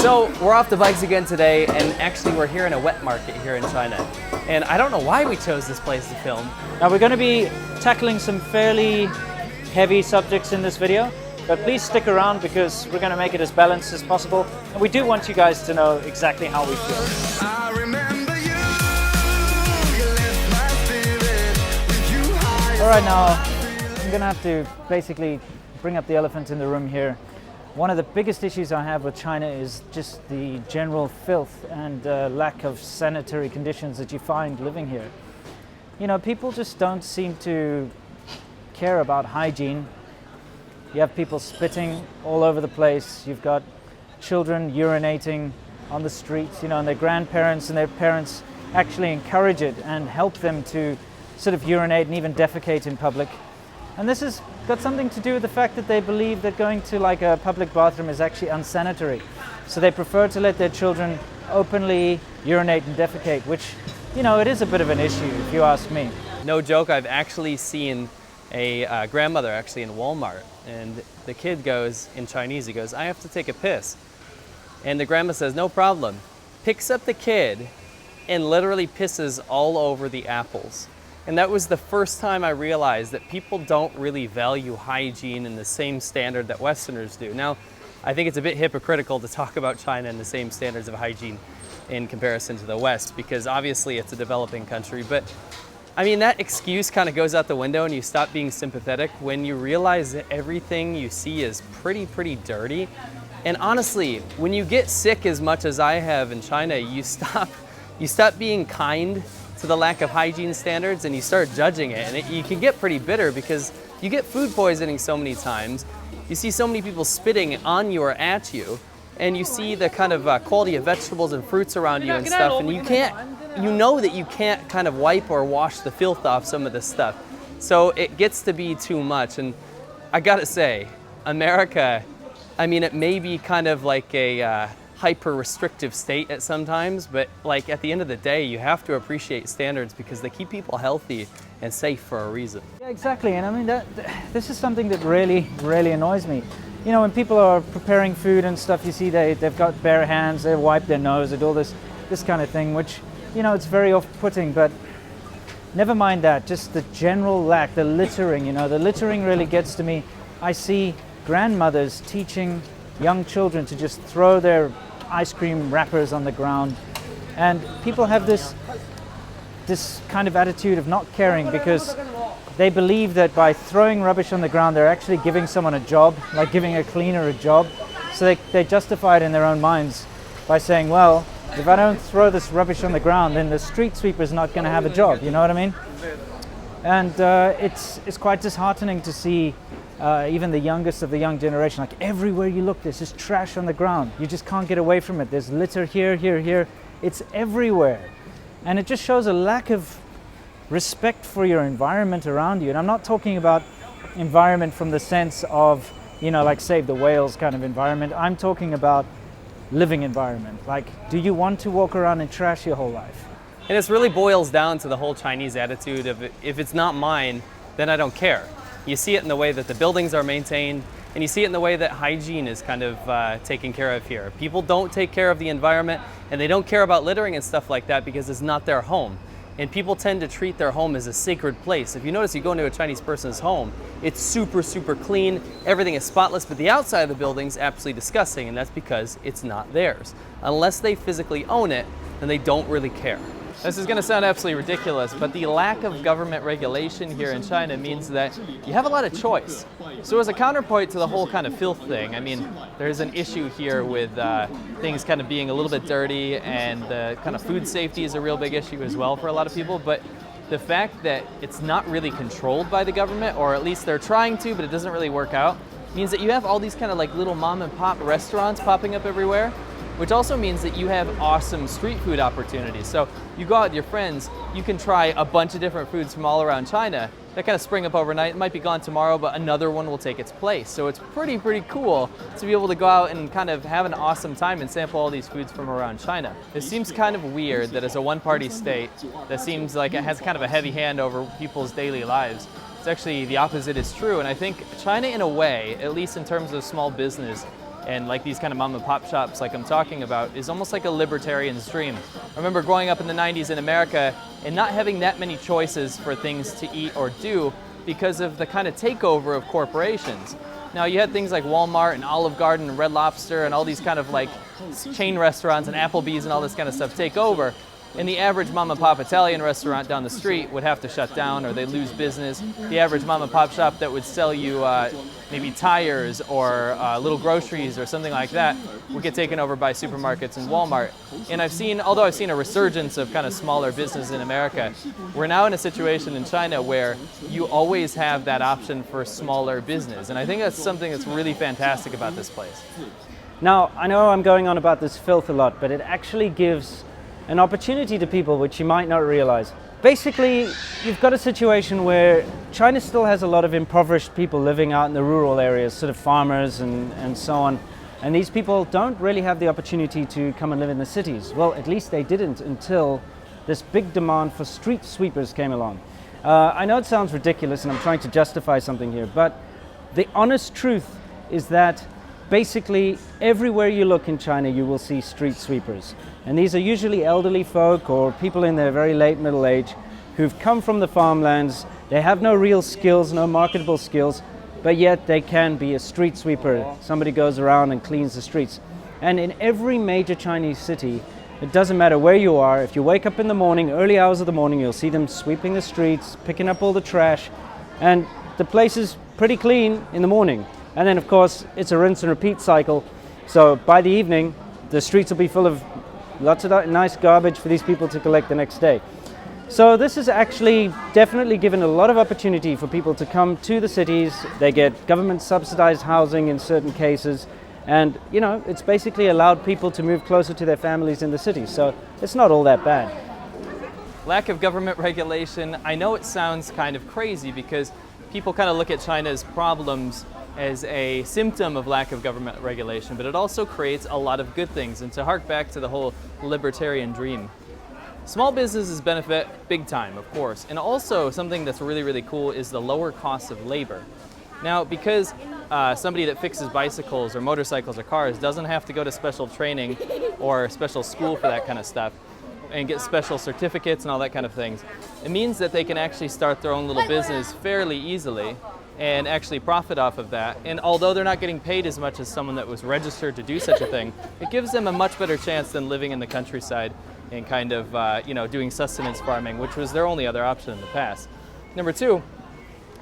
So we're off the bikes again today, and actually we're here in a wet market here in China. And I don't know why we chose this place to film. Now we're going to be tackling some fairly heavy subjects in this video, but please stick around because we're going to make it as balanced as possible. And we do want you guys to know exactly how we feel. I remember you left my spirit with you high. All right, now I'm going to have to basically bring up the elephant in the room here. One of the biggest issues I have with China is just the general filth and lack of sanitary conditions that you find living here. You know, people just don't seem to care about hygiene. You have people spitting all over the place. You've got children urinating on the streets, you know, and their grandparents and their parents actually encourage it and help them to sort of urinate and even defecate in public. And this has got something to do with the fact that they believe that going to like a public bathroom is actually unsanitary. So they prefer to let their children openly urinate and defecate, which, you know, it is a bit of an issue if you ask me. No joke, I've actually seen a grandmother actually in Walmart, and the kid goes, in Chinese, he goes, "I have to take a piss." And the grandma says, "No problem." Picks up the kid and literally pisses all over the apples. And that was the first time I realized that people don't really value hygiene in the same standard that Westerners do. Now, I think it's a bit hypocritical to talk about China in the same standards of hygiene in comparison to the West, because obviously it's a developing country. But I mean, that excuse kind of goes out the window and you stop being sympathetic when you realize that everything you see is pretty dirty. And honestly, when you get sick as much as I have in China, you stop being kind to the lack of hygiene standards and you start judging it. And you can get pretty bitter because you get food poisoning so many times. You see so many people spitting on you or at you, and you see the kind of quality of vegetables and fruits around you and stuff, and you know that you can't kind of wipe or wash the filth off some of this stuff. So it gets to be too much. And I gotta say, America, I mean, it may be kind of like a hyper-restrictive state at sometimes, but like at the end of the day, you have to appreciate standards because they keep people healthy and safe for a reason. Yeah, exactly. And I mean, this is something that really annoys me. You know, when people are preparing food and stuff, you see they've got bare hands, they wipe their nose, they do all this kind of thing, which, you know, it's very off-putting. But never mind that, just the general lack, the littering, you know, the littering really gets to me. I see grandmothers teaching young children to just throw their ice cream wrappers on the ground, and people have this kind of attitude of not caring because they believe that by throwing rubbish on the ground they're actually giving someone a job, like giving a cleaner a job. So they justify it in their own minds by saying, well, if I don't throw this rubbish on the ground, then the street sweeper's not going to have a job, you know what I mean? And it's quite disheartening to see even the youngest of the young generation, like everywhere you look, there's just trash on the ground. You just can't get away from it. There's litter here. It's everywhere. And it just shows a lack of respect for your environment around you. And I'm not talking about environment from the sense of, you know, like Save the Whales kind of environment. I'm talking about living environment. Like, do you want to walk around in trash your whole life? And this really boils down to the whole Chinese attitude of, if it's not mine, then I don't care. You see it in the way that the buildings are maintained, and you see it in the way that hygiene is kind of taken care of here. People don't take care of the environment, and they don't care about littering and stuff like that because it's not their home. And people tend to treat their home as a sacred place. If you notice, you go into a Chinese person's home, it's super clean, everything is spotless, but the outside of the building is absolutely disgusting, and that's because it's not theirs. Unless they physically own it, then they don't really care. This is going to sound absolutely ridiculous, but the lack of government regulation here in China means that you have a lot of choice. So as a counterpoint to the whole kind of filth thing, I mean, there's an issue here with things kind of being a little bit dirty, and the kind of food safety is a real big issue as well for a lot of people. But the fact that it's not really controlled by the government, or at least they're trying to, but it doesn't really work out, means that you have all these kind of like little mom and pop restaurants popping up everywhere, which also means that you have awesome street food opportunities. So you go out with your friends, you can try a bunch of different foods from all around China that kind of spring up overnight. It might be gone tomorrow, but another one will take its place. So it's pretty cool to be able to go out and kind of have an awesome time and sample all these foods from around China. It seems kind of weird that as a one-party state that seems like it has kind of a heavy hand over people's daily lives, it's actually the opposite is true. And I think China, in a way, at least in terms of small business, and like these kind of mom and pop shops like I'm talking about is almost like a libertarian's dream. I remember growing up in the 90s in America and not having that many choices for things to eat or do because of the kind of takeover of corporations. Now you had things like Walmart and Olive Garden and Red Lobster and all these kind of like chain restaurants and Applebee's and all this kind of stuff take over. And the average mom and pop Italian restaurant down the street would have to shut down or they lose business. The average mom and pop shop that would sell you maybe tires or little groceries or something like that would get taken over by supermarkets and Walmart. And although I've seen a resurgence of kind of smaller business in America, we're now in a situation in China where you always have that option for smaller business. And I think that's something that's really fantastic about this place. Now, I know I'm going on about this filth a lot, but it actually gives an opportunity to people which you might not realize. Basically, you've got a situation where China still has a lot of impoverished people living out in the rural areas, sort of farmers and so on. And these people don't really have the opportunity to come and live in the cities. Well, at least they didn't until this big demand for street sweepers came along. I know it sounds ridiculous and I'm trying to justify something here, but the honest truth is that basically everywhere you look in China you will see street sweepers. And these are usually elderly folk or people in their very late middle age who've come from the farmlands. They have no real skills, no marketable skills, but yet they can be a street sweeper. Somebody goes around and cleans the streets. And in every major Chinese city, it doesn't matter where you are, if you wake up in the morning, early hours of the morning, you'll see them sweeping the streets, picking up all the trash, and the place is pretty clean in the morning. And then of course it's a rinse and repeat cycle. So by the evening, the streets will be full of lots of nice garbage for these people to collect the next day. So this has actually definitely given a lot of opportunity for people to come to the cities. They get government subsidized housing in certain cases. And you know, it's basically allowed people to move closer to their families in the cities. So it's not all that bad. Lack of government regulation, I know it sounds kind of crazy because people kind of look at China's problems as a symptom of lack of government regulation, but it also creates a lot of good things. And to hark back to the whole libertarian dream, small businesses benefit big time, of course. And also something that's really, really cool is the lower cost of labor. Now, because somebody that fixes bicycles or motorcycles or cars doesn't have to go to special training or special school for that kind of stuff and get special certificates and all that kind of things, it means that they can actually start their own little business fairly easily and actually profit off of that. And although they're not getting paid as much as someone that was registered to do such a thing, it gives them a much better chance than living in the countryside and kind of doing sustenance farming, which was their only other option in the past. Number two,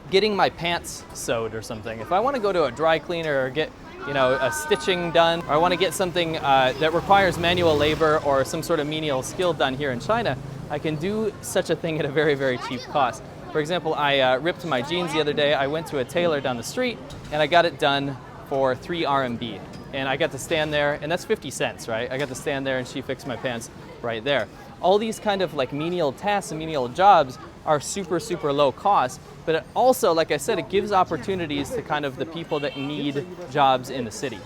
getting my pants sewed or something. If I want to go to a dry cleaner or get a stitching done, or I want to get something that requires manual labor or some sort of menial skill done here in China, I can do such a thing at a very, very cheap cost. For example, I ripped my jeans the other day. I went to a tailor down the street and I got it done for 3 RMB. And I got to stand there, and that's 50 cents, right? I got to stand there and she fixed my pants right there. All these kind of like menial tasks and menial jobs are super, super low cost, but it also, like I said, it gives opportunities to kind of the people that need jobs in the city.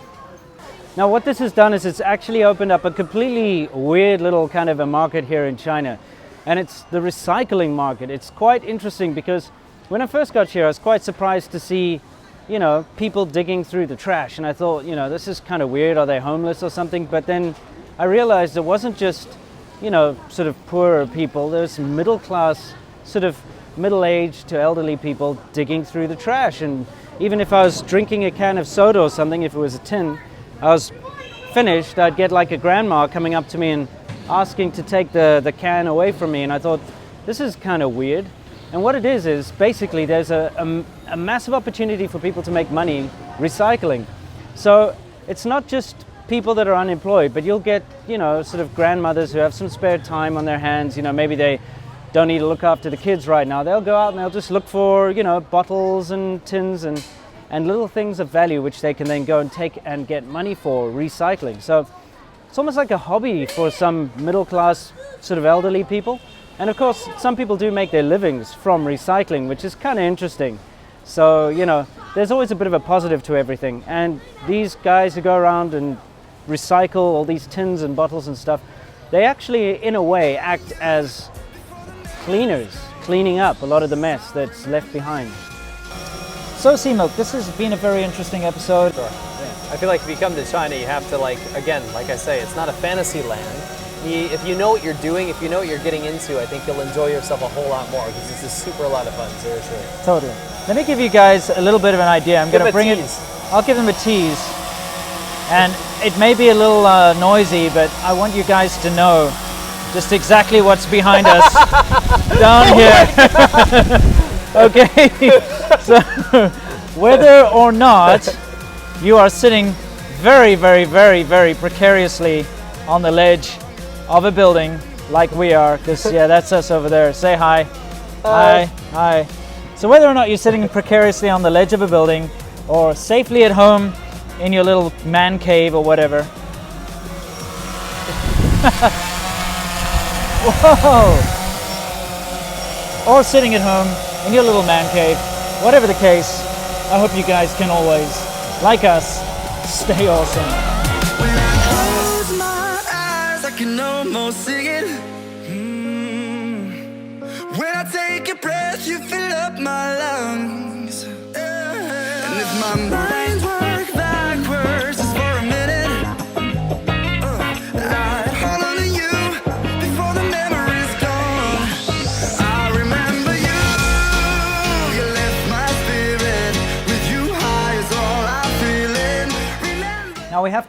Now what this has done is it's actually opened up a completely weird little kind of a market here in China. And it's the recycling market. It's quite interesting because when I first got here, I was quite surprised to see, people digging through the trash. And I thought, this is kind of weird. Are they homeless or something? But then I realized it wasn't just, sort of poorer people. There's middle class, sort of middle-aged to elderly people digging through the trash. And even if I was drinking a can of soda or something, if it was a tin, I was finished, I'd get like a grandma coming up to me and asking to take the can away from me. And I thought, this is kind of weird. And what it is basically there's a massive opportunity for people to make money recycling. So it's not just people that are unemployed, but you'll get, sort of grandmothers who have some spare time on their hands. Maybe they don't need to look after the kids right now. They'll go out and they'll just look for, bottles and tins and little things of value which they can then go and take and get money for recycling. So it's almost like a hobby for some middle class sort of elderly people. And of course, some people do make their livings from recycling, which is kind of interesting. So, there's always a bit of a positive to everything. And these guys who go around and recycle all these tins and bottles and stuff, they actually, in a way, act as cleaners, cleaning up a lot of the mess that's left behind. So, Sea Milk, this has been a very interesting episode. I feel like if you come to China, you have to like I say, it's not a fantasy land. If you know what you're doing, if you know what you're getting into, I think you'll enjoy yourself a whole lot more because this is super a lot of fun, seriously. Totally. Let me give you guys a little bit of an idea. I'm going to bring tease. I'll give them a tease. And it may be a little noisy, but I want you guys to know just exactly what's behind us down here. Okay. So whether or not you are sitting very, very, very, very precariously on the ledge of a building like we are, because yeah, that's us over there. Say hi. Hi. Hi. So whether or not you're sitting precariously on the ledge of a building or safely at home in your little man cave or whatever. Whoa! Or sitting at home in your little man cave, whatever the case, I hope you guys can always, like us, stay awesome. When I close my eyes, I can almost see it. When I take a breath, you fill up my lungs. And if my mind